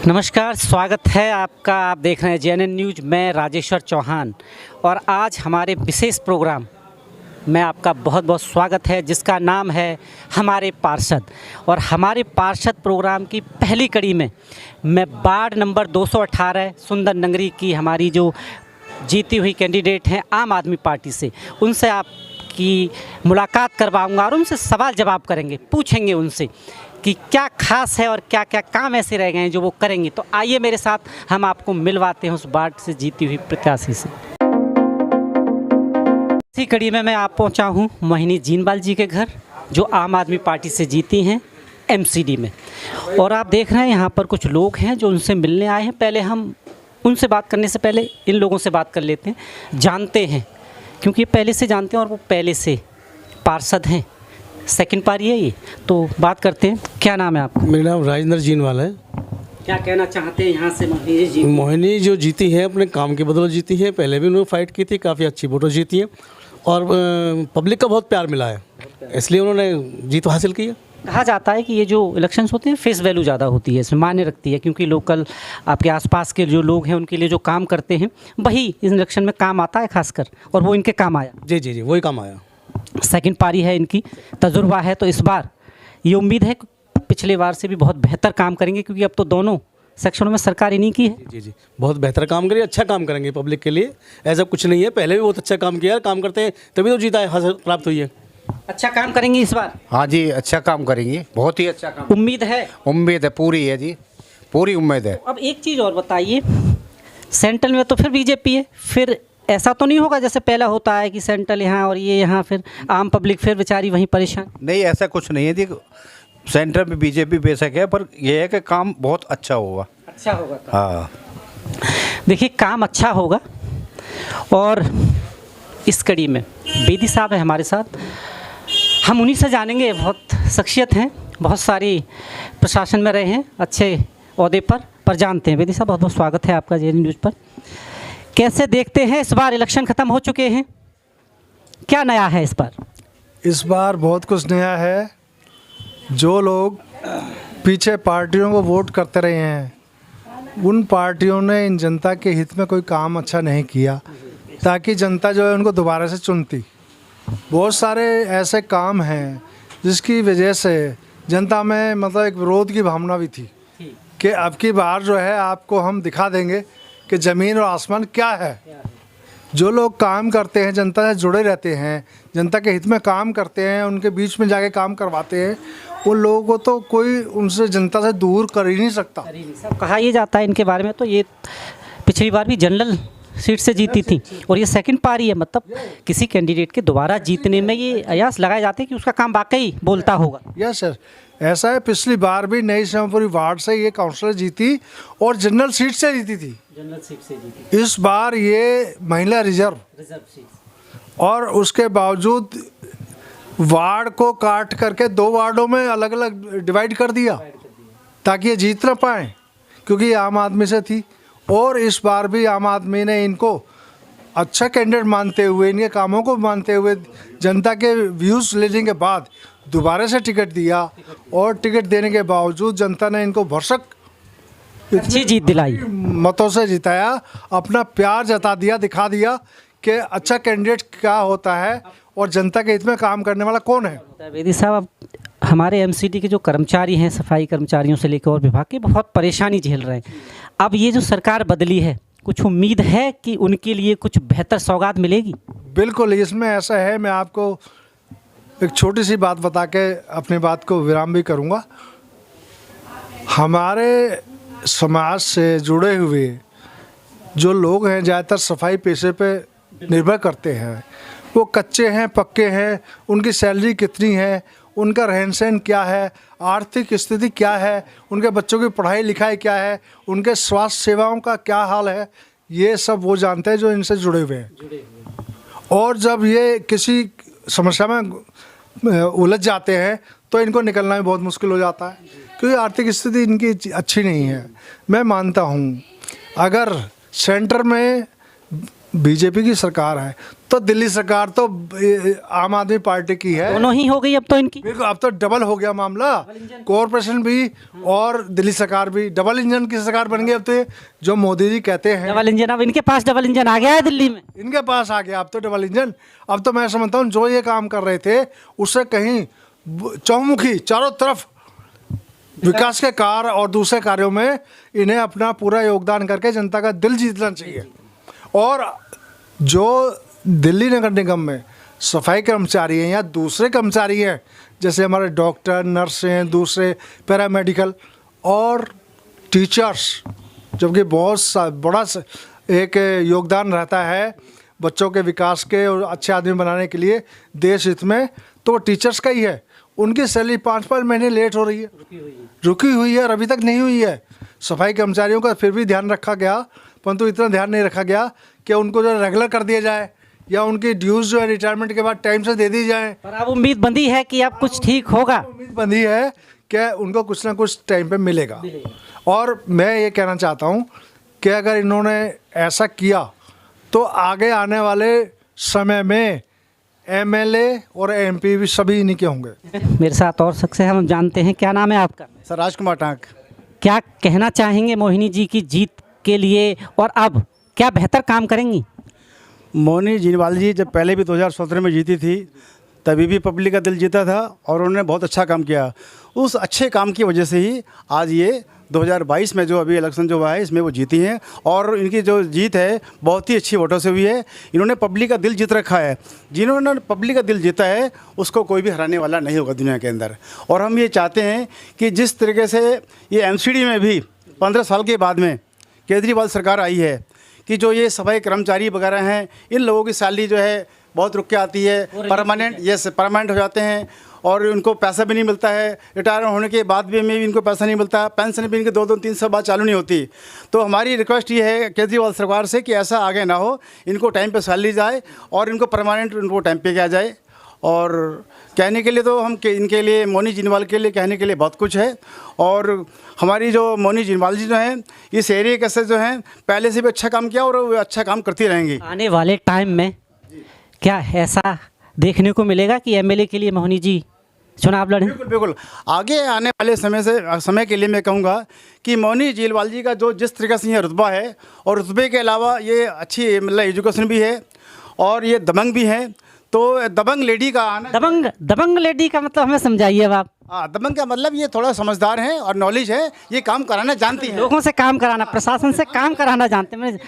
नमस्कार, स्वागत है आपका। आप देख रहे हैं JNN न्यूज़। मैं राजेश्वर चौहान और आज हमारे विशेष प्रोग्राम में आपका बहुत बहुत स्वागत है, जिसका नाम है हमारे पार्षद। और हमारे पार्षद प्रोग्राम की पहली कड़ी में मैं वार्ड नंबर 218 सुंदर नगरी की हमारी जो जीती हुई कैंडिडेट हैं आम आदमी पार्टी से, उनसे आपकी मुलाकात करवाऊंगा और उनसे सवाल जवाब करेंगे, पूछेंगे उनसे कि क्या खास है और क्या क्या काम ऐसे रह गए हैं जो वो करेंगे। तो आइए मेरे साथ, हम आपको मिलवाते हैं उस वार्ड से जीती हुई प्रत्याशी से। इसी कड़ी में मैं आप पहुंचा हूं मोहिनी जीनवाल जी के घर, जो आम आदमी पार्टी से जीती हैं MCD में। और आप देख रहे हैं यहाँ पर कुछ लोग हैं जो उनसे मिलने आए हैं। पहले हम उनसे बात करने से पहले इन लोगों से बात कर लेते हैं, जानते हैं, क्योंकि ये पहले से जानते हैं और वो पहले से पार्षद हैं। सेकंड पारी है ये, तो बात करते हैं। क्या नाम है आपका? मेरा नाम राजेंद्र जीनवाल है। क्या कहना चाहते हैं यहाँ से मोहिनी जी? मोहिनी जो जीती है अपने काम के बदौलत जीती है। पहले भी उन्होंने फाइट की थी, काफ़ी अच्छी वोटों जीती है और पब्लिक का बहुत प्यार मिला है, इसलिए उन्होंने जीत हासिल की है। कहा जाता है कि ये जो इलेक्शंस होते हैं फेस वैल्यू ज़्यादा होती है, इसमें मायने रखती है, क्योंकि लोकल आपके आसपास के जो लोग हैं उनके लिए जो काम करते हैं वही इस इलेक्शन में काम आता है खासकर, और वो इनके काम आया। जी जी जी, वही काम आया। सेकंड पारी है इनकी, तजुर्बा है, तो इस बार ये उम्मीद है कि पिछले बार से भी बहुत बेहतर काम करेंगे, क्योंकि अब तो दोनों सेक्शनों में सरकार इन्हीं की है। जी जी, बहुत बेहतर काम करेंगे, अच्छा काम करेंगे पब्लिक के लिए। ऐसा कुछ नहीं है, पहले भी बहुत अच्छा काम किया है, काम करते हैं तभी तो जीता है, हासिल प्राप्त हुई है। अच्छा काम करेंगे इस बार? हाँ जी, अच्छा काम करेंगे, बहुत ही अच्छा काम। उम्मीद है? उम्मीद है, पूरी है जी, पूरी उम्मीद है। अब एक चीज़ और बताइए, सेंट्रल में तो फिर BJP है, फिर ऐसा तो नहीं होगा जैसे पहला होता है कि सेंट्रल यहाँ और ये यहाँ, फिर आम पब्लिक फिर बेचारी वहीं परेशान? नहीं, ऐसा कुछ नहीं है जी, सेंटर में BJP बेशक है, पर यह है कि काम बहुत अच्छा होगा। अच्छा होगा काम। हाँ, देखिए काम अच्छा होगा। और इस कड़ी में बेदी साहब है हमारे साथ, हम उन्हीं से जानेंगे। बहुत शख्सियत हैं, बहुत सारी प्रशासन में रहे हैं, अच्छे ओहदे पर जानते हैं। बेदी साहब, बहुत बहुत स्वागत है आपका JNN न्यूज़ पर। कैसे देखते हैं इस बार? इलेक्शन ख़त्म हो चुके हैं, क्या नया है इस बार? इस बार बहुत कुछ नया है। जो लोग पीछे पार्टियों को वोट करते रहे हैं, उन पार्टियों ने इन जनता के हित में कोई काम अच्छा नहीं किया, ताकि जनता जो है उनको दोबारा से चुनती। बहुत सारे ऐसे काम हैं जिसकी वजह से जनता में मतलब एक विरोध की भावना भी थी कि अब की बार जो है आपको हम दिखा देंगे कि ज़मीन और आसमान क्या है। जो लोग काम करते हैं, जनता से जुड़े रहते हैं, जनता के हित में काम करते हैं, उनके बीच में जाके काम करवाते हैं, उन लोगों को तो कोई उनसे जनता से दूर कर ही नहीं सकता। कहा यह जाता है इनके बारे में, तो ये पिछली बार भी जनरल सीट से जीती थी और ये सेकंड पारी है, मतलब किसी कैंडिडेट के दोबारा जीतने में ये अयास लगाए जाते हैं कि उसका काम वाकई बोलता होगा। यस सर, ऐसा है। पिछली बार भी नई श्यामपुरी वार्ड से ये काउंसलर जीती और जनरल सीट से जीती थी। जनरल सीट से जीती। इस बार ये महिला रिजर्व सीट, और उसके बावजूद वार्ड को काट करके 2 वार्डों में अलग अलग डिवाइड कर दिया ताकि ये जीत ना पाए, क्योंकि ये आम आदमी से थी। और इस बार भी आम आदमी ने इनको अच्छा कैंडिडेट मानते हुए, इनके कामों को मानते हुए, जनता के व्यूज़ लेने के बाद दोबारा से टिकट दिया। और टिकट देने के बावजूद जनता ने इनको भरसक अच्छी जीत दिलाई, मतों से जिताया, अपना प्यार जता दिया, दिखा दिया कि अच्छा कैंडिडेट क्या होता है और जनता के हित में काम करने वाला कौन है। बेदी साहब, अब हमारे MCD के जो कर्मचारी हैं, सफाई कर्मचारियों से लेकर और विभाग के, बहुत परेशानी झेल रहे हैं। अब ये जो सरकार बदली है, कुछ उम्मीद है कि उनके लिए कुछ बेहतर सौगात मिलेगी? बिल्कुल, इसमें ऐसा है। मैं आपको एक छोटी सी बात बता के अपनी बात को विराम भी करूँगा। हमारे समाज से जुड़े हुए जो लोग हैं, ज़्यादातर सफाई पेशे पे निर्भर करते हैं। वो कच्चे हैं, पक्के हैं, उनकी सैलरी कितनी है, उनका रहन सहन क्या है, आर्थिक स्थिति क्या है, उनके बच्चों की पढ़ाई लिखाई क्या है, उनके स्वास्थ्य सेवाओं का क्या हाल है, ये सब वो जानते हैं जो इनसे जुड़े हुए हैं। और जब ये किसी समस्या में उलझ जाते हैं तो इनको निकलना भी बहुत मुश्किल हो जाता है, क्योंकि आर्थिक स्थिति इनकी अच्छी नहीं है। मैं मानता हूँ अगर सेंटर में बीजेपी की सरकार है तो दिल्ली सरकार तो आम आदमी पार्टी की है। दोनों ही हो गई अब तो इनकी। बिल्कुल, अब तो डबल हो गया मामला। कॉरपोरेशन भी और दिल्ली सरकार भी डबल इंजन की सरकार बन गई अब तो। ये जो मोदी जी कहते हैं डबल इंजन, अब इनके पास डबल इंजन आ गया है दिल्ली में। इनके पास आ गया अब तो डबल इंजन। अब तो मैं समझता हूँ जो ये काम कर रहे थे उससे कहीं चौमुखी चारों तरफ विकास के कार्य और दूसरे कार्यों में इन्हें अपना पूरा योगदान करके जनता का दिल जीतना चाहिए। और जो दिल्ली नगर निगम में सफाई कर्मचारी हैं या दूसरे कर्मचारी हैं, जैसे हमारे डॉक्टर, नर्स हैं, दूसरे पैरामेडिकल और टीचर्स, जबकि बहुत बड़ा एक योगदान रहता है बच्चों के विकास के और अच्छे आदमी बनाने के लिए देश हित में, तो वो टीचर्स का ही है। उनकी सैलरी 5-5 महीने लेट हो रही है, रुकी हुई है और अभी तक नहीं हुई है। सफाई कर्मचारियों का फिर भी ध्यान रखा गया, परंतु इतना ध्यान नहीं रखा गया कि उनको जो रेगुलर कर दिया जाए या उनकी ड्यूज़ जो है रिटायरमेंट के बाद टाइम से दे दी जाए। पर अब उम्मीद बंधी है कि अब कुछ ठीक होगा। उम्मीद बंधी है कि उनको कुछ ना कुछ टाइम पे मिलेगा। और मैं ये कहना चाहता हूँ कि अगर इन्होंने ऐसा किया तो आगे आने वाले समय में एमएलए और एमपी भी सभी इन्हीं के होंगे। मेरे साथ और शख्स है, हम जानते हैं। क्या नाम है आपका? सर राजकुमार टांक। क्या कहना चाहेंगे मोहिनी जी की जीत के लिए, और अब क्या बेहतर काम करेंगी? मोहिनी जिनवाल जी जब पहले भी 2017 में जीती थी तभी भी पब्लिक का दिल जीता था और उन्होंने बहुत अच्छा काम किया। उस अच्छे काम की वजह से ही आज ये 2022 में जो अभी इलेक्शन जो हुआ है इसमें वो जीती हैं और इनकी जो जीत है बहुत ही अच्छी वोटों से हुई है। इन्होंने पब्लिक का दिल जीत रखा है। जिन्होंने पब्लिक का दिल जीता है उसको कोई भी हराने वाला नहीं होगा दुनिया के अंदर। और हम ये चाहते हैं कि जिस तरीके से ये एमसीडी में भी 15 साल के बाद में केजरीवाल सरकार आई है कि जो ये सफाई कर्मचारी वगैरह हैं इन लोगों की सैलरी जो है बहुत रुक के आती है, परमानेंट हो जाते हैं और उनको पैसा भी नहीं मिलता है। रिटायर होने के बाद भी इनको पैसा नहीं मिलता, पेंशन भी इनके 2-3 साल बाद चालू नहीं होती। तो हमारी रिक्वेस्ट ये है केजरीवाल सरकार से कि ऐसा आगे ना हो, इनको टाइम पे सैलरी जाए और इनको परमानेंट उनको टाइम पे किया जाए। और कहने के लिए तो हम इनके लिए मोहिनी जिनवाल के लिए कहने के लिए बहुत कुछ है। और हमारी जो मोहिनी जिनवाल जी जो हैं इस एरिया के से जो हैं पहले से भी अच्छा काम किया और वो अच्छा काम करती रहेंगी। आने वाले टाइम में क्या ऐसा देखने को मिलेगा कि एमएलए के लिए मोहिनी जी चुनाव लड़ें? बिल्कुल। आगे आने वाले समय के लिए मैं कहूँगा कि मोहिनी जिनवाल जी का जो जिस तरीके से ये रुतबा है और रुतबे के अलावा ये अच्छी मतलब एजुकेशन भी है और ये दबंग भी हैं। तो दबंग लेडी का आना, दबंग लेडी का मतलब हमें समझाइए अब आप। हाँ, दबंग का मतलब ये थोड़ा समझदार हैं और नॉलेज है, ये काम कराना जानती हैं। लोगों से काम कराना, प्रशासन से काम कराना जानते हैं।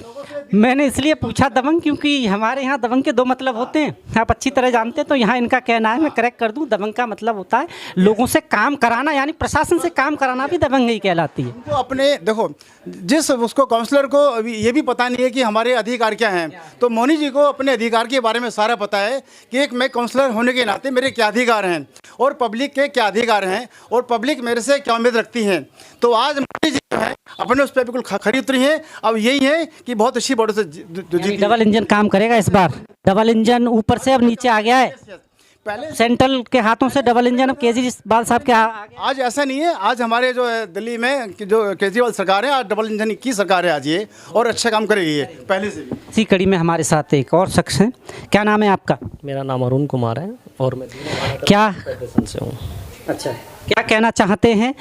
मैंने इसलिए पूछा दबंग, क्योंकि हमारे यहाँ दबंग के 2 मतलब होते हैं, आप अच्छी तरह जानते हैं। तो यहाँ इनका कहना है, मैं करेक्ट कर दूँ, दबंग का मतलब होता है लोगों से काम कराना, यानी प्रशासन से काम कराना भी दबंग ही कहलाती है। तो अपने देखो जिस उसको काउंसलर को ये भी पता नहीं है कि हमारे अधिकार क्या हैं, तो मोहिनी जी को अपने अधिकार के बारे में सारा पता है कि एक मैं काउंसलर होने के नाते मेरे क्या अधिकार हैं और पब्लिक के क्या अधिकार हैं और पब्लिक मेरे से क्या उम्मीद रखती हैं। तो आज मोदी जी जो है अपने उस पर बिल्कुल खरी उतरी हैं। अब यही है कि बहुत अच्छी बोर्ड से जीत। डबल इंजन काम करेगा इस बार, डबल इंजन ऊपर से अब नीचे आ गया है। पहले सेंट्रल के हाथों से डबल इंजन अब केजरीवाल साहब के आज ऐसा नहीं है। आज हमारे जो है दिल्ली में जो केजरीवाल सरकार है, आज डबल इंजन की सरकार है आज ये, और अच्छा काम करेगी ये पहले से भी। इसी कड़ी में हमारे साथ एक और शख्स हैं। क्या नाम है आपका? मेरा नाम अरुण कुमार है और मैं क्या से हूँ। अच्छा, क्या कहना चाहते हैं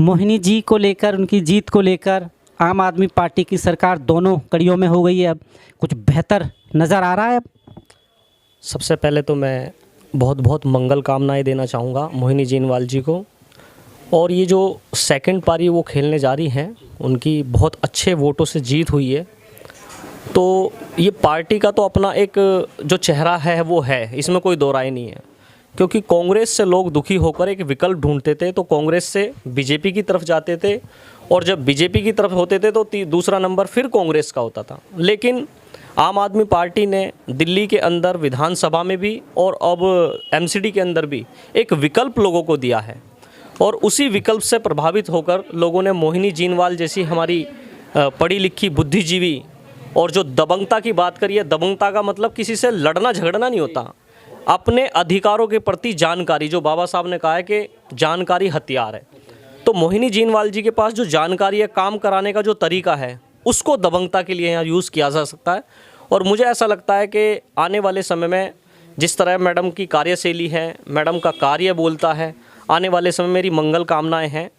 मोहिनी जी को लेकर, उनकी जीत को लेकर? आम आदमी पार्टी की सरकार दोनों कड़ियों में हो गई है, अब कुछ बेहतर नज़र आ रहा है? अब सबसे पहले तो मैं बहुत बहुत मंगल कामनाएं देना चाहूँगा मोहिनी जिनवाल जी को। और ये जो सेकंड पारी वो खेलने जा रही हैं, उनकी बहुत अच्छे वोटों से जीत हुई है। तो ये पार्टी का तो अपना एक जो चेहरा है वो है, इसमें कोई दो राय नहीं है। क्योंकि कांग्रेस से लोग दुखी होकर एक विकल्प ढूंढते थे, तो कांग्रेस से बीजेपी की तरफ जाते थे, और जब बीजेपी की तरफ होते थे तो दूसरा नंबर फिर कांग्रेस का होता था। लेकिन आम आदमी पार्टी ने दिल्ली के अंदर विधानसभा में भी और अब एमसीडी के अंदर भी एक विकल्प लोगों को दिया है, और उसी विकल्प से प्रभावित होकर लोगों ने मोहिनी जिनवाल जैसी हमारी पढ़ी लिखी बुद्धिजीवी, और जो दबंगता की बात करिए, दबंगता का मतलब किसी से लड़ना झगड़ना नहीं होता, अपने अधिकारों के प्रति जानकारी, जो बाबा साहब ने कहा है कि जानकारी हथियार है। तो मोहिनी जिनवाल जी के पास जो जानकारी है, काम कराने का जो तरीका है, उसको दबंगता के लिए यहाँ यूज़ किया जा सकता है। और मुझे ऐसा लगता है कि आने वाले समय में जिस तरह मैडम की कार्यशैली है, मैडम का कार्य बोलता है, आने वाले समय मेरी मंगल कामनाएं हैं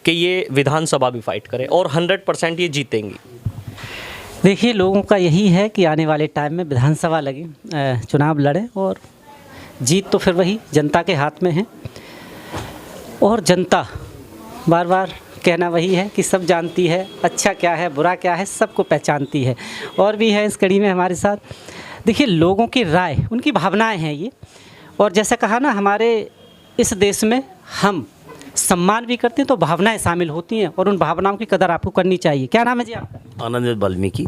कि ये विधानसभा भी फाइट करे और 100% ये जीतेंगी। देखिए, लोगों का यही है कि आने वाले टाइम में विधानसभा लगे, चुनाव लड़े और जीत तो फिर वही जनता के हाथ में है। और जनता बार बार कहना वही है कि सब जानती है, अच्छा क्या है बुरा क्या है सबको पहचानती है। और भी है इस कड़ी में हमारे साथ। देखिए, लोगों की राय, उनकी भावनाएं हैं ये। और जैसा कहा ना, हमारे इस देश में हम सम्मान भी करते हैं तो भावनाएं शामिल होती हैं और उन भावनाओं की कदर आपको करनी चाहिए। क्या नाम है जी आपका? आनंद वाल्मीकि।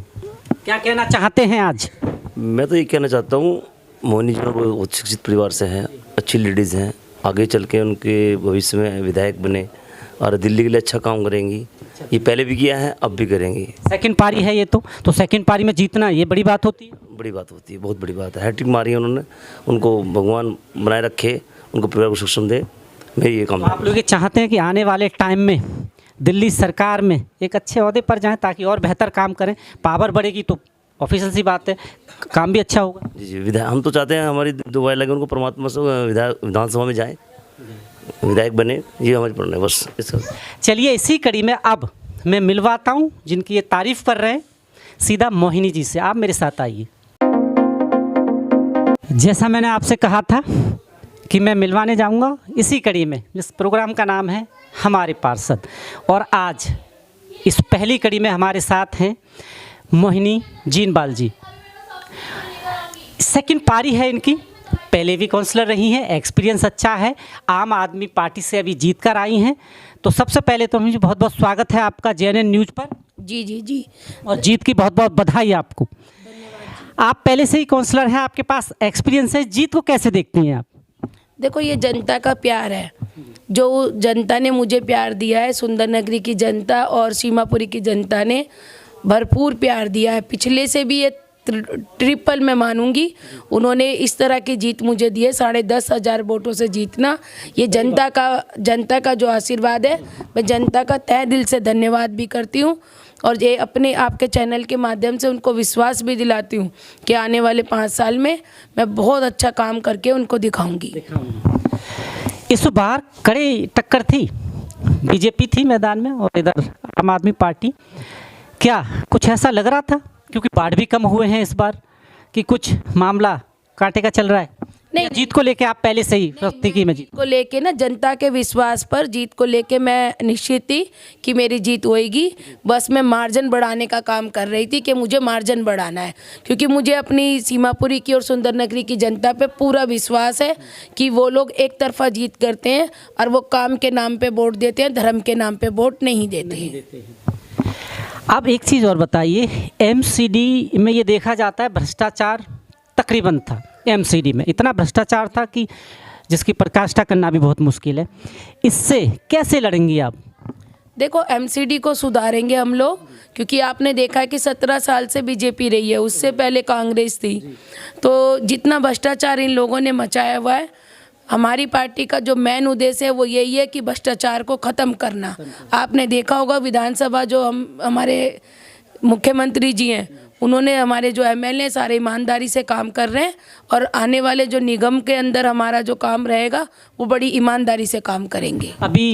क्या कहना चाहते हैं आज? मैं तो ये कहना चाहता हूँ, मोहिनी जी बहुत शिक्षित परिवार से हैं, अच्छी लेडीज़ हैं, आगे चल के उनके भविष्य में विधायक बने और दिल्ली के लिए अच्छा काम करेंगी। ये पहले भी किया है, अब भी करेंगी। सेकंड पारी है ये तो सेकंड पारी में जीतना ये बड़ी बात होती है। बड़ी बात होती है, बहुत बड़ी बात है। हैट्रिक मारी है उन्होंने, उनको भगवान बनाए रखे, उनको परिवार को सक्षम दे। मैं ये काम आप लोग ये चाहते हैं कि आने वाले टाइम में दिल्ली सरकार में एक अच्छे ओहदे पर जाएं ताकि और बेहतर काम करें। पावर बढ़ेगी तो ऑफिशियल सी बात है, काम भी अच्छा होगा। जी जी, विधायक हम तो चाहते हैं हमारी दुआएं लगे उनको परमात्मा से विधानसभा में जाए, विधायक बने, ये हमारी प्रेरणा है बस। चलिए, इसी कड़ी में अब मैं मिलवाता हूँ जिनकी ये तारीफ़ कर रहे हैं, सीधा मोहिनी जी से। आप मेरे साथ आइए। जैसा मैंने आपसे कहा था कि मैं मिलवाने जाऊंगा इसी कड़ी में, जिस प्रोग्राम का नाम है हमारे पार्षद। और आज इस पहली कड़ी में हमारे साथ हैं मोहिनी जीनवाल जी। सेकंड पारी है इनकी, पहले भी काउंसलर रही हैं, एक्सपीरियंस अच्छा है, आम आदमी पार्टी से अभी जीत कर आई हैं। तो सबसे पहले तो मुझे बहुत बहुत स्वागत है आपका JNN न्यूज़ पर। जी जी जी। और जीत की बहुत बहुत बधाई आपको। आप पहले से ही काउंसलर हैं, आपके पास एक्सपीरियंस है, जीत को कैसे देखती हैं आप? देखो, ये जनता का प्यार है, जो जनता ने मुझे प्यार दिया है, सुंदर नगरी की जनता और सीमापुरी की जनता ने भरपूर प्यार दिया है। पिछले से भी ये ट्रिपल मैं मानूंगी, उन्होंने इस तरह की जीत मुझे दी है। 10,500 वोटों से जीतना, ये जनता का जो आशीर्वाद है, मैं जनता का तहे दिल से धन्यवाद भी करती हूँ। और ये अपने आपके चैनल के माध्यम से उनको विश्वास भी दिलाती हूँ कि आने वाले 5 साल में मैं बहुत अच्छा काम करके उनको दिखाऊंगी। इस बार कड़ी टक्कर थी, बीजेपी थी मैदान में और इधर आम आदमी पार्टी। क्या कुछ ऐसा लग रहा था, क्योंकि बाढ़ भी कम हुए हैं इस बार, कि कुछ मामला कांटे का चल रहा है? नहीं, जीत को लेके आप पहले से ही सोचती कि मैं जीत को लेके ना, जनता के विश्वास पर जीत को लेके मैं निश्चित थी कि मेरी जीत होएगी। बस मैं मार्जिन बढ़ाने का काम कर रही थी कि मुझे मार्जिन बढ़ाना है, क्योंकि मुझे अपनी सीमापुरी की और सुंदर नगरी की जनता पे पूरा विश्वास है कि वो लोग एक तरफा जीत करते हैं और वो काम के नाम पे वोट देते हैं, धर्म के नाम पे वोट नहीं देते हैं। अब एक चीज़ और बताइए, MCD में ये देखा जाता है भ्रष्टाचार तकरीबन था। MCD में इतना भ्रष्टाचार था कि जिसकी पराकाष्ठा करना भी बहुत मुश्किल है। इससे कैसे लड़ेंगी आप? देखो, MCD को सुधारेंगे हम लोग, क्योंकि आपने देखा है कि 17 साल से बीजेपी रही है, उससे पहले कांग्रेस थी। तो जितना भ्रष्टाचार इन लोगों ने मचाया हुआ है, हमारी पार्टी का जो मेन उद्देश्य है वो यही है कि भ्रष्टाचार को ख़त्म करना। आपने देखा होगा विधानसभा जो हमारे मुख्यमंत्री जी हैं, उन्होंने हमारे जो MLA सारे ईमानदारी से काम कर रहे हैं और आने वाले जो निगम के अंदर हमारा जो काम रहेगा वो बड़ी ईमानदारी से काम करेंगे। अभी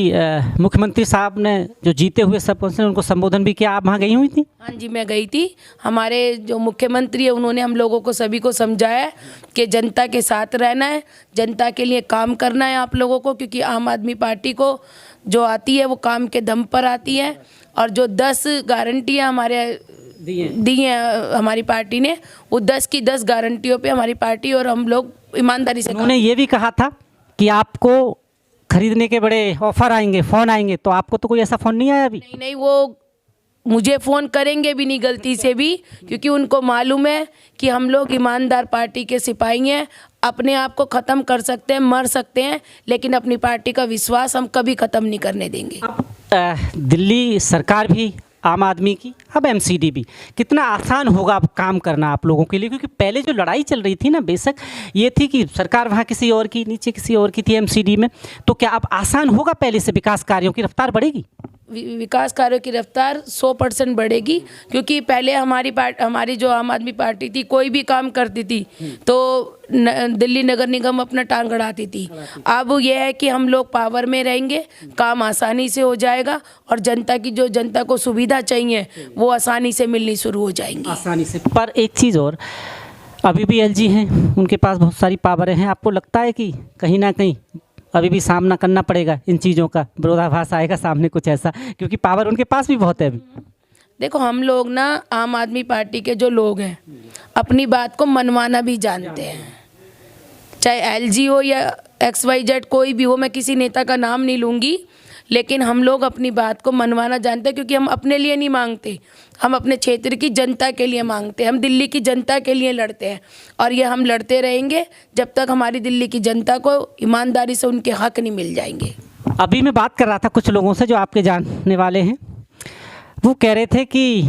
मुख्यमंत्री साहब ने जो जीते हुए सब कौंसिलर उनको संबोधन भी किया, आप वहाँ गई हुई थी? हाँ जी, मैं गई थी। हमारे जो मुख्यमंत्री है उन्होंने हम लोगों को सभी को समझाया कि जनता के साथ रहना है, जनता के लिए काम करना है आप लोगों को, क्योंकि आम आदमी पार्टी को जो आती है वो काम के दम पर आती है। और जो 10 गारंटियाँ हमारे दी हैं हमारी पार्टी ने, वो 10 की 10 गारंटियों पे हमारी पार्टी और हम लोग ईमानदारी से। उन्होंने ये भी कहा था कि आपको खरीदने के बड़े ऑफर आएंगे, फ़ोन आएंगे, तो आपको तो कोई ऐसा फ़ोन नहीं आया अभी? नहीं, वो मुझे फ़ोन करेंगे भी नहीं गलती से भी, क्योंकि उनको मालूम है कि हम लोग ईमानदार पार्टी के सिपाही हैं। अपने आप को ख़त्म कर सकते हैं, मर सकते हैं, लेकिन अपनी पार्टी का विश्वास हम कभी ख़त्म नहीं करने देंगे। दिल्ली सरकार भी आम आदमी की, अब MCD भी, कितना आसान होगा अब काम करना आप लोगों के लिए? क्योंकि पहले जो लड़ाई चल रही थी ना, बेशक ये थी कि सरकार वहाँ किसी और की, नीचे किसी और की थी MCD में, तो क्या अब आसान होगा? पहले से विकास कार्यों की रफ्तार बढ़ेगी? विकास कार्यों की रफ्तार 100% बढ़ेगी, क्योंकि पहले हमारी जो आम आदमी पार्टी थी, कोई भी काम करती थी तो दिल्ली नगर निगम अपना टांग अड़ाती थी। अब यह है कि हम लोग पावर में रहेंगे, काम आसानी से हो जाएगा और जनता को सुविधा चाहिए वो आसानी से मिलनी शुरू हो जाएंगी। आसानी से। पर एक चीज़ और, अभी भी एलजी हैं, उनके पास बहुत सारी पावरें हैं। आपको लगता है कि कहीं ना कहीं अभी भी सामना करना पड़ेगा इन चीज़ों का, विरोधाभास आएगा सामने कुछ ऐसा, क्योंकि पावर उनके पास भी बहुत है अभी? देखो, हम लोग ना आम आदमी पार्टी के जो लोग हैं अपनी बात को मनवाना भी जानते हैं, चाहे एलजी हो या XYZ कोई भी हो, मैं किसी नेता का नाम नहीं लूँगी, लेकिन हम लोग अपनी बात को मनवाना जानते हैं, क्योंकि हम अपने लिए नहीं मांगते, हम अपने क्षेत्र की जनता के लिए मांगते हैं, हम दिल्ली की जनता के लिए लड़ते हैं और ये हम लड़ते रहेंगे जब तक हमारी दिल्ली की जनता को ईमानदारी से उनके हक नहीं मिल जाएंगे। अभी मैं बात कर रहा था कुछ लोगों से जो आपके जानने वाले हैं, वो कह रहे थे कि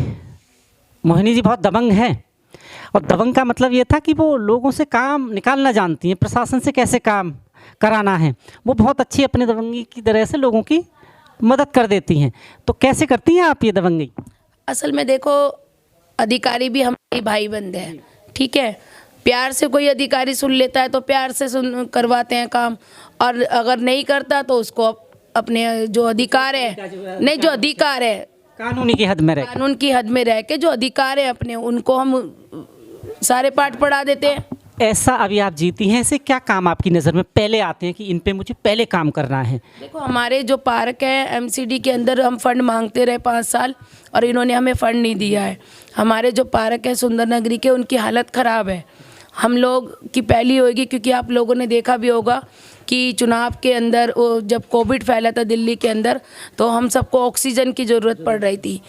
मोहिनी जी बहुत दबंग हैं, और दबंग का मतलब ये था कि वो लोगों से काम निकालना जानती हैं, प्रशासन से कैसे काम कराना है वो बहुत अच्छी अपने दबंगी की तरह से लोगों की मदद कर देती हैं। तो कैसे करती हैं आप ये दबंगी? असल में देखो, अधिकारी भी हमारे भाई बंधे हैं, ठीक है। प्यार से कोई अधिकारी सुन लेता है तो प्यार से करवाते हैं काम, और अगर नहीं करता तो उसको अपने जो अधिकार है, नहीं जो अधिकार है कानूनी की हद में रह कानून की हद में रह के जो अधिकार है अपने, उनको हम सारे पाठ पढ़ा देते हैं। ऐसा अभी आप जीती हैं, ऐसे क्या काम आपकी नज़र में पहले आते हैं कि इन पे मुझे पहले काम करना है? देखो, हमारे जो पार्क है MCD के अंदर हम फंड मांगते रहे 5 साल और इन्होंने हमें फ़ंड नहीं दिया है। हमारे जो पार्क है सुंदर नगरी के, उनकी हालत ख़राब है। हम लोग की पहली होगी, क्योंकि आप लोगों ने देखा भी होगा कि चुनाव के अंदर जब कोविड फैला था दिल्ली के अंदर, तो हम सबको ऑक्सीजन की ज़रूरत पड़ रही थी।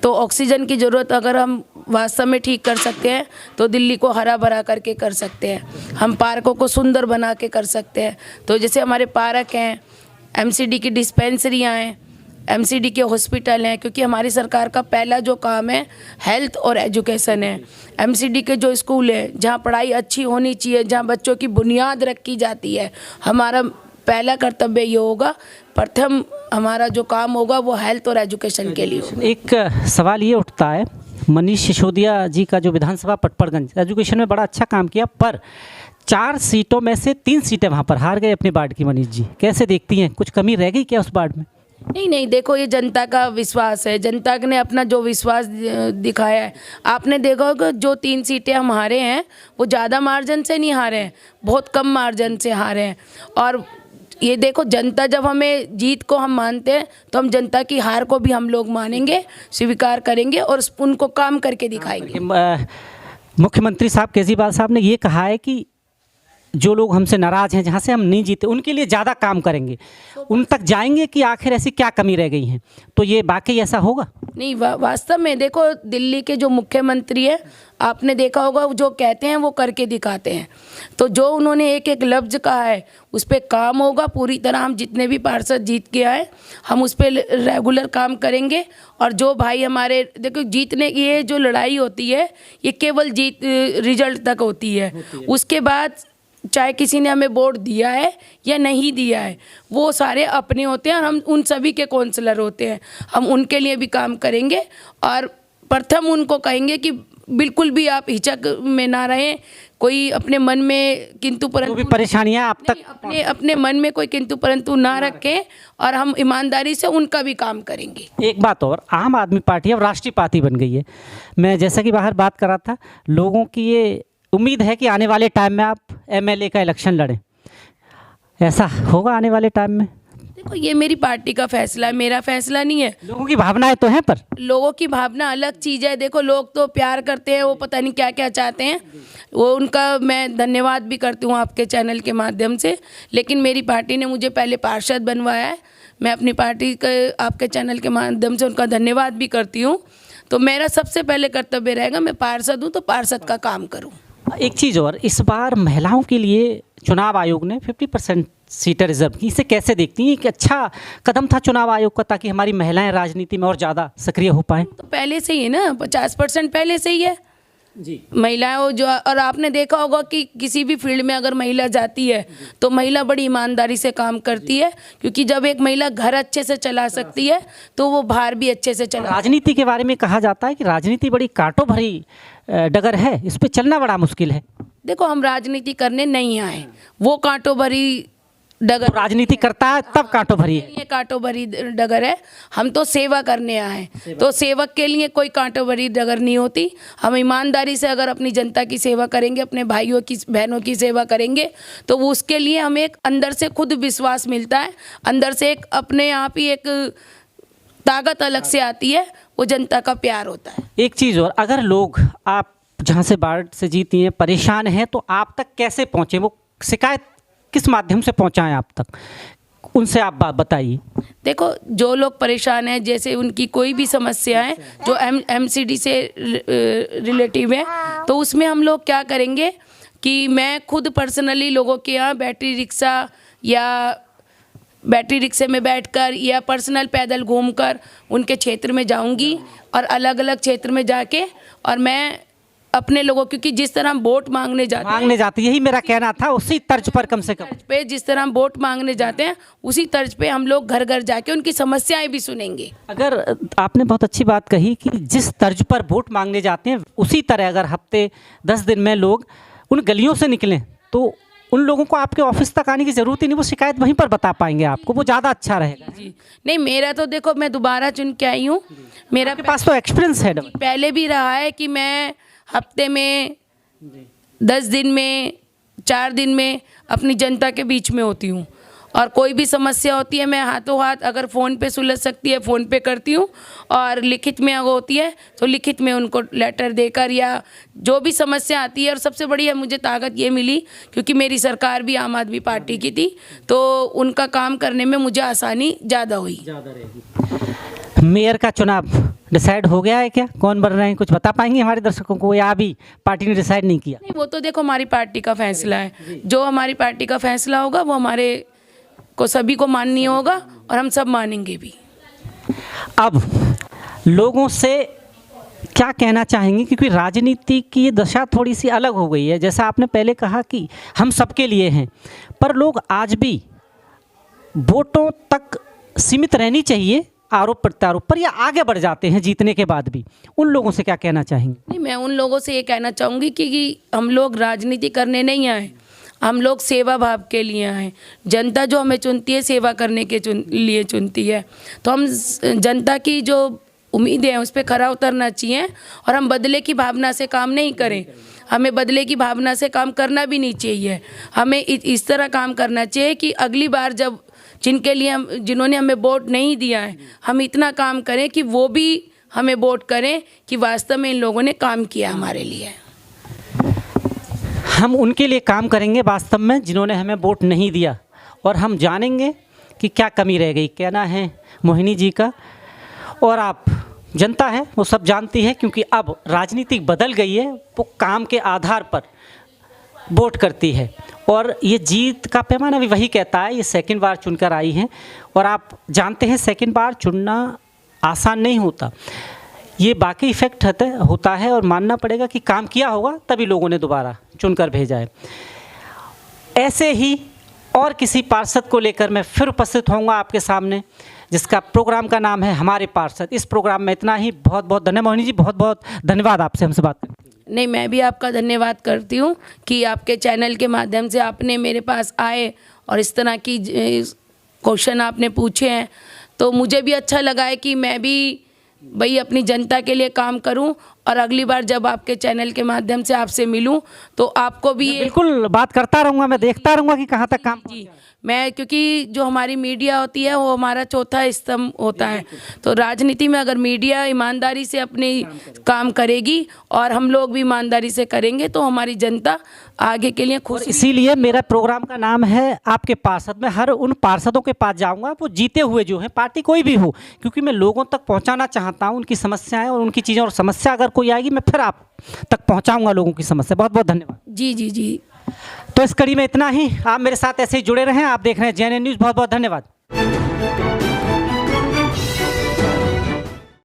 तो ऑक्सीजन की ज़रूरत अगर हम वास्तव में ठीक कर सकते हैं तो दिल्ली को हरा भरा करके कर सकते हैं, हम पार्कों को सुंदर बना के कर सकते हैं। तो जैसे हमारे पार्क हैं, MCD की डिस्पेंसरियाँ हैं, MCD के हॉस्पिटल हैं, क्योंकि हमारी सरकार का पहला जो काम है हेल्थ और एजुकेशन है। MCD के जो स्कूल है जहाँ पढ़ाई अच्छी होनी चाहिए, जहाँ बच्चों की बुनियाद रखी जाती है, हमारा पहला कर्तव्य ये होगा, प्रथम हमारा जो काम होगा वो हेल्थ और एजुकेशन के लिए होगा। एक सवाल ये उठता है, मनीष सिसोदिया जी का जो विधानसभा पटपड़गंज एजुकेशन में बड़ा अच्छा काम किया, पर 4 सीटों में से 3 सीटें वहाँ पर हार गए अपने वार्ड की। मनीष जी कैसे देखती हैं, कुछ कमी रह गई क्या उस वार्ड में? नहीं, देखो, ये जनता का विश्वास है, जनता ने अपना जो विश्वास दिखाया है। आपने देखा होगा जो 3 सीटें हम हारे हैं वो ज़्यादा मार्जिन से नहीं हारे हैं, बहुत कम मार्जिन से हारे हैं। और ये देखो, जनता जब हमें जीत को हम मानते हैं तो हम जनता की हार को भी हम लोग मानेंगे, स्वीकार करेंगे और उनको काम करके दिखाएंगे। मुख्यमंत्री साहब केजरीवाल साहब ने ये कहा है कि जो लोग हमसे नाराज़ हैं, जहाँ से हम नहीं जीते, उनके लिए ज़्यादा काम करेंगे, उन तक जाएंगे कि आखिर ऐसी क्या कमी रह गई है। तो ये वाकई ऐसा होगा? नहीं, वास्तव में देखो, दिल्ली के जो मुख्यमंत्री है, आपने देखा होगा जो कहते हैं वो करके दिखाते हैं। तो जो उन्होंने एक एक लफ्ज़ कहा है उस पर काम होगा पूरी तरह। हम जितने भी पार्षद जीत के आए हम उस पर रेगुलर काम करेंगे। और जो भाई हमारे, देखो, जीतने की ये जो लड़ाई होती है ये केवल जीत रिजल्ट तक होती है, उसके बाद चाहे किसी ने हमें वोट दिया है या नहीं दिया है वो सारे अपने होते हैं और हम उन सभी के काउंसलर होते हैं। हम उनके लिए भी काम करेंगे और प्रथम उनको कहेंगे कि बिल्कुल भी आप हिचक में ना रहें, कोई अपने मन में किंतु परंतु भी परेशानियां आप तक अपने मन में कोई किंतु परंतु ना रखें और हम ईमानदारी से उनका भी काम करेंगे। एक बात और, आम आदमी पार्टी अब राष्ट्रीय पार्टी बन गई है। मैं जैसा कि बाहर बात कर रहा था, लोगों की ये उम्मीद है कि आने वाले टाइम में आप MLA का इलेक्शन लड़ें, ऐसा होगा आने वाले टाइम में? देखो, ये मेरी पार्टी का फैसला है, मेरा फैसला नहीं है। लोगों की भावनाएं तो हैं, पर लोगों की भावना अलग चीज़ है। देखो, लोग तो प्यार करते हैं, वो पता नहीं क्या क्या चाहते हैं, वो उनका मैं धन्यवाद भी करती हूँ आपके चैनल के माध्यम से। लेकिन मेरी पार्टी ने मुझे पहले पार्षद बनवाया है, मैं अपनी पार्टी के आपके चैनल के माध्यम से उनका धन्यवाद भी करती हूँ। तो मेरा सबसे पहले कर्तव्य रहेगा, मैं पार्षद हूँ तो पार्षद का काम करूँ। एक चीज़ और, इस बार महिलाओं के लिए चुनाव आयोग ने 50% सीटें रिजर्व की, इसे कैसे देखती हैं? कि अच्छा कदम था चुनाव आयोग का ताकि हमारी महिलाएं राजनीति में और ज़्यादा सक्रिय हो पाएं? तो पहले से ही है ना, 50% पहले से ही है। जी। महिलाओं जो, और आपने देखा होगा कि किसी भी फील्ड में अगर महिला जाती है तो महिला बड़ी ईमानदारी से काम करती है, क्योंकि जब एक महिला घर अच्छे से चला सकती है तो वो बाहर भी अच्छे से चला। राजनीति के बारे में कहा जाता है कि राजनीति बड़ी कांटों भरी डगर है, इस पे चलना बड़ा मुश्किल है। देखो, हम राजनीति करने नहीं आए, वो कांटों भरी डगर, राजनीति करता है तब कांटों भरी है। ये कांटों भरी डगर है। हम तो सेवा करने आए, तो सेवक के लिए कोई कांटों भरी डगर नहीं होती। हम ईमानदारी से अगर अपनी जनता की सेवा करेंगे, अपने भाइयों की बहनों की सेवा करेंगे, तो वो उसके लिए हमें एक अंदर से खुद विश्वास मिलता है, अंदर से एक अपने आप ही एक ताकत अलग से आती है, वो जनता का प्यार होता है। एक चीज़ और, अगर लोग आप जहाँ से वार्ड से जीती हैं परेशान हैं तो आप तक कैसे पहुँचे, वो शिकायत किस माध्यम से पहुँचाएं आप तक, उनसे आप बात बताइए। देखो, जो लोग परेशान हैं, जैसे उनकी कोई भी समस्या है जो एमसीडी से रिलेटिव है, तो उसमें हम लोग क्या करेंगे कि मैं खुद पर्सनली लोगों के यहाँ बैटरी रिक्शे में बैठकर या पर्सनल पैदल घूमकर उनके क्षेत्र में जाऊंगी, और अलग अलग क्षेत्र में जाके, और मैं अपने लोगों, क्योंकि जिस तरह हम वोट मांगने जाते, यही मेरा कहना था, उसी तर्ज पर कम से कम पे जिस तरह हम वोट मांगने जाते हैं, उसी तर्ज पे हम लोग घर घर जाके उनकी समस्याएं भी सुनेंगे। अगर आपने बहुत अच्छी बात कही कि जिस तर्ज पर वोट मांगने जाते हैं, उसी तरह अगर हफ्ते 10 दिन में लोग उन गलियों से निकलें तो उन लोगों को आपके ऑफिस तक आने की ज़रूरत ही नहीं, वो शिकायत वहीं पर बता पाएंगे आपको, वो ज़्यादा अच्छा रहेगा। जी नहीं, मेरा तो देखो, मैं दोबारा चुन के आई हूँ, मेरा आपके पास तो एक्सपीरियंस है। पहले भी रहा है कि मैं हफ्ते में 10 दिन में 4 दिन में अपनी जनता के बीच में होती हूँ, और कोई भी समस्या होती है मैं हाथों हाथ, अगर फ़ोन पे सुलझ सकती है फ़ोन पे करती हूँ, और लिखित में अगर होती है तो लिखित में उनको लेटर देकर, या जो भी समस्या आती है। और सबसे बड़ी मुझे ताकत ये मिली क्योंकि मेरी सरकार भी आम आदमी पार्टी की थी, तो उनका काम करने में मुझे आसानी ज़्यादा हुई। मेयर का चुनाव डिसाइड हो गया है क्या, कौन बन रहे हैं, कुछ बता पाएंगे हमारे दर्शकों को, या अभी पार्टी ने डिसाइड नहीं किया? नहीं, वो तो देखो हमारी पार्टी का फैसला है, जो हमारी पार्टी का फैसला होगा वो हमारे को सभी को माननीय होगा, और हम सब मानेंगे भी। अब लोगों से क्या कहना चाहेंगे, क्योंकि राजनीति की ये दशा थोड़ी सी अलग हो गई है। जैसा आपने पहले कहा कि हम सबके लिए हैं, पर लोग आज भी वोटों तक सीमित रहनी चाहिए, आरोप प्रत्यारोप पर, या आगे बढ़ जाते हैं जीतने के बाद भी, उन लोगों से क्या कहना चाहेंगे? नहीं, मैं उन लोगों से ये कहना चाहूँगी कि हम लोग राजनीति करने नहीं आए, हम लोग सेवा भाव के लिए आए। जनता जो हमें चुनती है सेवा करने के लिए चुनती है, तो हम जनता की जो उम्मीदें हैं उस पर खरा उतरना चाहिए, और हम बदले की भावना से काम नहीं करें। हमें बदले की भावना से काम करना भी नहीं चाहिए, हमें इस तरह काम करना चाहिए कि अगली बार जब जिन्होंने हमें वोट नहीं दिया है, हम इतना काम करें कि वो भी हमें वोट करें कि वास्तव में इन लोगों ने काम किया हमारे लिए। हम उनके लिए काम करेंगे वास्तव में जिन्होंने हमें वोट नहीं दिया, और हम जानेंगे कि क्या कमी रह गई, कहना है मोहिनी जी का। और आप जनता है वो सब जानती है, क्योंकि अब राजनीति बदल गई है, वो काम के आधार पर वोट करती है, और ये जीत का पैमाना भी वही कहता है। ये सेकंड बार चुनकर आई हैं, और आप जानते हैं सेकंड बार चुनना आसान नहीं होता, ये बाकी इफ़ेक्ट होता है, और मानना पड़ेगा कि काम किया होगा तभी लोगों ने दोबारा चुनकर भेजा है। ऐसे ही और किसी पार्षद को लेकर मैं फिर उपस्थित होऊंगा आपके सामने, जिसका प्रोग्राम का नाम है हमारे पार्षद। इस प्रोग्राम में इतना ही। बहुत बहुत धन्यवाद मोहिनी जी, बहुत बहुत धन्यवाद आपसे हमसे बात करने। नहीं, मैं भी आपका धन्यवाद करती हूँ कि आपके चैनल के माध्यम से आपने मेरे पास आए और इस तरह की क्वेश्चन आपने पूछे हैं, तो मुझे भी अच्छा लगा है कि मैं भी भाई अपनी जनता के लिए काम करूं, और अगली बार जब आपके चैनल के माध्यम से आपसे मिलूं तो आपको भी बिल्कुल बात करता रहूँगा, मैं देखता रहूँगा कि कहाँ तक काम। जी, मैं, क्योंकि जो हमारी मीडिया होती है वो हमारा चौथा स्तंभ होता है, तो राजनीति में अगर मीडिया ईमानदारी से अपनी काम करेगी और हम लोग भी ईमानदारी से करेंगे तो हमारी जनता आगे के लिए खुश। इसीलिए मेरा प्रोग्राम का नाम है आपके पार्षद। मैं हर उन पार्षदों के पास जाऊंगा, वो जीते हुए जो हैं, पार्टी कोई भी हो, क्योंकि मैं लोगों तक पहुंचाना चाहता हूं उनकी समस्याएं और उनकी चीज़ें, और समस्या अगर कोई आएगी मैं फिर आप तक पहुंचाऊंगा लोगों की समस्या। बहुत बहुत धन्यवाद। जी जी जी। तो इस कड़ी में इतना ही। आप मेरे साथ ऐसे ही जुड़े रहें। आप देख रहे हैं JNN न्यूज़। बहुत बहुत धन्यवाद।